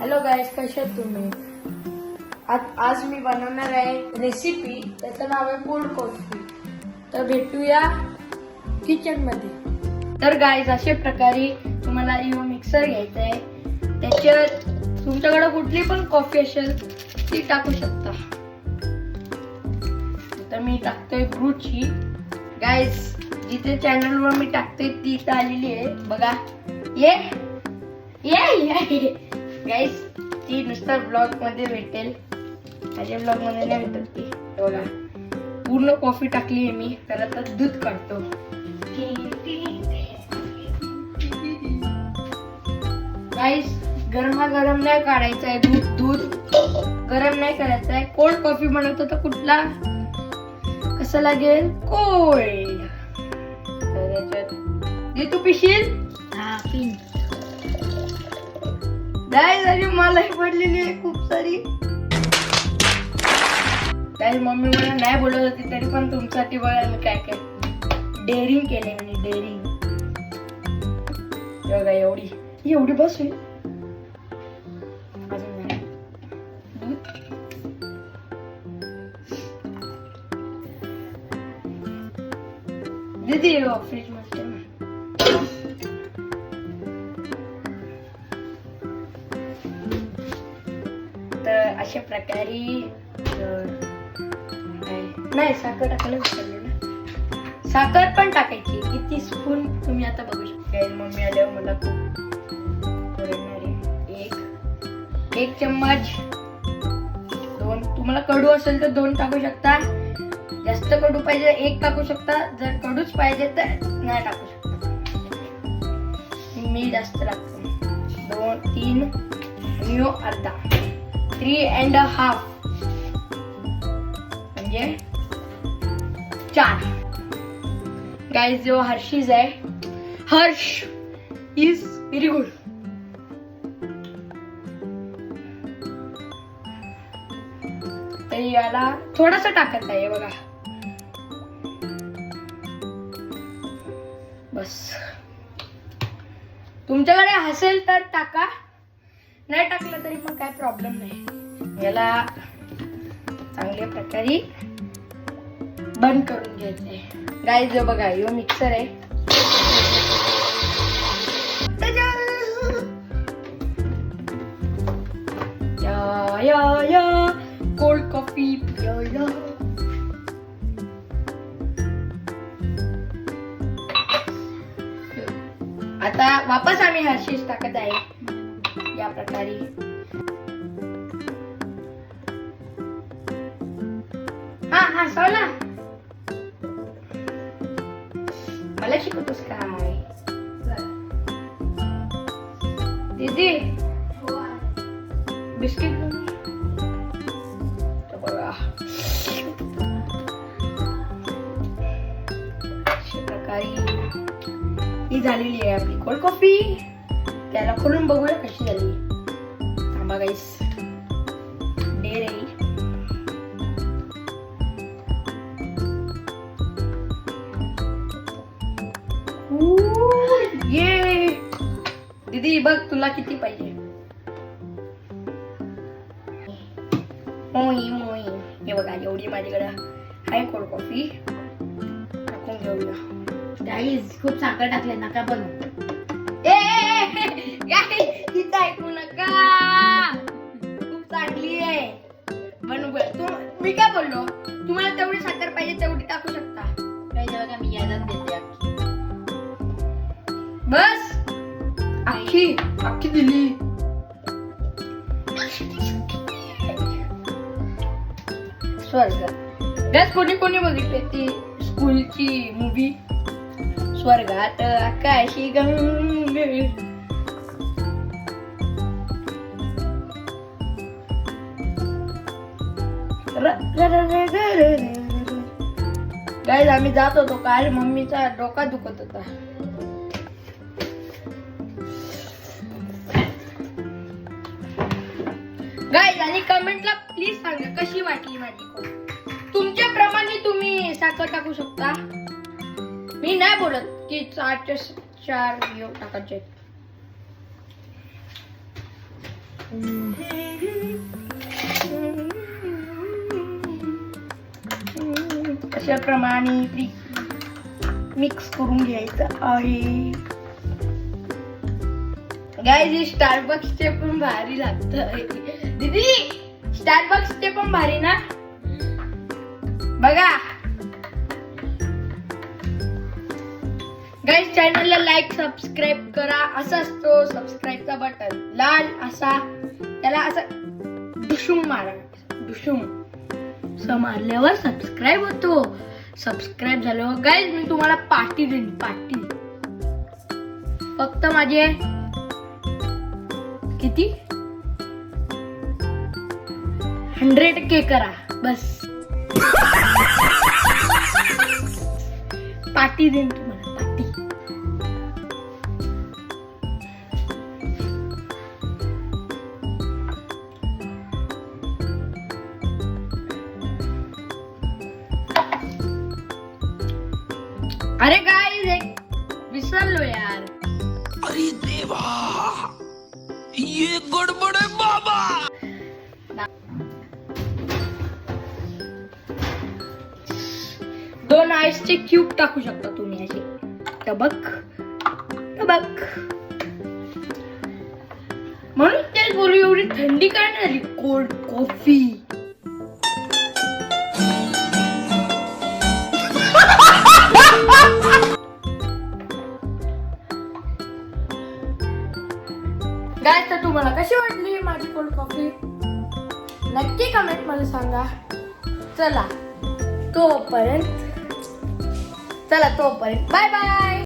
Hello guys, कसे आहेत तुम्ही? आज मी बनवणार आहे रेसिपी. त्याचं नाव आहे कोल्ड कॉफी. तर भेटूया किचन मध्ये. तर गाईज, अशा प्रकारे तुम्हाला यो मिक्सर घ्यायचा आहे. त्याच्यात तुमच्याकडे कुठली पण कॉफी असेल ती टाकू शकता. तर मी टाकतोय ब्रूची. गाईज, जिथे चॅनलवर मी टाकते ती इथं आलेली आहे बघा. ये गाईज, ती नुसतं ब्लॉग मध्ये भेटेल, माझ्या ब्लॉग मध्ये नाही भेटत ती. बघा, पूर्ण कॉफी टाकली आहे मी. तर आता दूध काढतो. गाईज, गरमागरम नाही काढायचं आहे दूध गरम नाही करायचं आहे. कोल्ड कॉफी बनवतो तर कुठला कसं लागेल? कोल्ड. हे तू पिशील? हा, पिन. गाईज, अशी मलाही पडलेली आहे खूप सारी. गाईज, मम्मी मला नाही बोलत होती तरी पण तुमच्यासाठी बघा मी काय काय डेअरिंग केले. म्हणजे डेअरिंग बघा, एवढी बस होईल. दीदी फ्रीज मध्ये तर अशा प्रकारे नाही साखर टाकायला विसरले ना. साखर पण टाकायची. किती स्पून तुम्ही आता बघू शकता. मम्मी आल्यावर मला खूप ओरडणार आहे. एक चम्मच. 2. तुम्हाला कडू असेल तर 2 टाकू शकता. जास्त कडू पाहिजे 1 टाकू शकता. जर कडूच पाहिजे तर नाही टाकू शकता. मी जास्त टाकतो. 2, 3 आणि अर्धा. 3.5 म्हणजे 4. गाईज, जो हर्षीज आहे, हर्ष इज व्हेरी गुड. तर याला थोडस टाकत आहे बघा. बस. तुमच्याकडे असेल तर टाका, नाही टाकलं तरी पण काय प्रॉब्लेम नाही. याला चांगल्या प्रकारे बंद करून घ्यायचंय. गाईज, जो बघा, यो मिक्सर आहे. या कोल्ड कॉफी. आता वापस आम्ही हर्षीज टाकत आहे या प्रकारे. हा सोला, मला शिकवतोस काय दीदी? बिस्किट बघा. अशा प्रकारे ही झालेली आहे आपली कोल्ड कॉफी. त्याला खोलून बघूया कशी झाली. थांबा गाईस, डेअर आहे. ये दीदी, बघ तुला किती पाहिजे. मोई हे बघा, एवढी माझ्याकडे आहे कोल्ड कॉफी. टाकून घेऊया. गाईज, खूप साखर टाकले नका बनवू. तिचं ऐकू नका. खूप चांगली आहे. मी काय बोललो? तुम्हाला तेवढी साखर पाहिजे तेवढी टाकू शकता. काही जेव्हा मी यायलाच देते. बस, अख्खी दिली. स्वर्ग. गॅस, कोणी बघितले ती स्कूलची मूवी स्वर्गात आकाशी गंग? गाईज, आम्ही जात होतो काल. मम्मीचा डोका दुखत होता. गाईज, आणि कमेंटला प्लीज सांगा कशी वाटली माझी कोल्ड. तुमच्या प्रमाणे तुम्ही साखर टाकू शकता. मी नाही बोलत की 4 टाकायचे. अशा प्रमाणे मिक्स करून घ्यायचं आहे. गाईज स्टारबक्सचे पण भारी लागत. दीदी स्टारबक्सचे पण भारी ना बघा. गाईज चॅनलला लाईक सबस्क्राईब करा. असा असतो सबस्क्राईबचा बटन लाल असा, त्याला असं डुशुम मारा. डुशुम असं मारल्यावर सबस्क्राईब होतो. सबस्क्राईब झाल्यावर गाईज मी तुम्हाला पार्टी देईन. पार्टी फक्त माझे किती 100K करा बस. पार्टी देईन तुम्हाला पार्टी. अरे गाइस एक विसरलो यार. अरे देवा, ये गडबड आहे बाबा. दोन आईसचे क्यूब टाकू शकता तुम्ही असे. टबक टबक. म्हणून तेच बोलू एवढी थंडी काय नाही झाली. Cold coffee. गाइस तर तुम्हाला कशी वाटली माझी कोल्ड कॉफी नक्की कमेंट मध्ये सांगा. चला तोपर्यंत बाय बाय.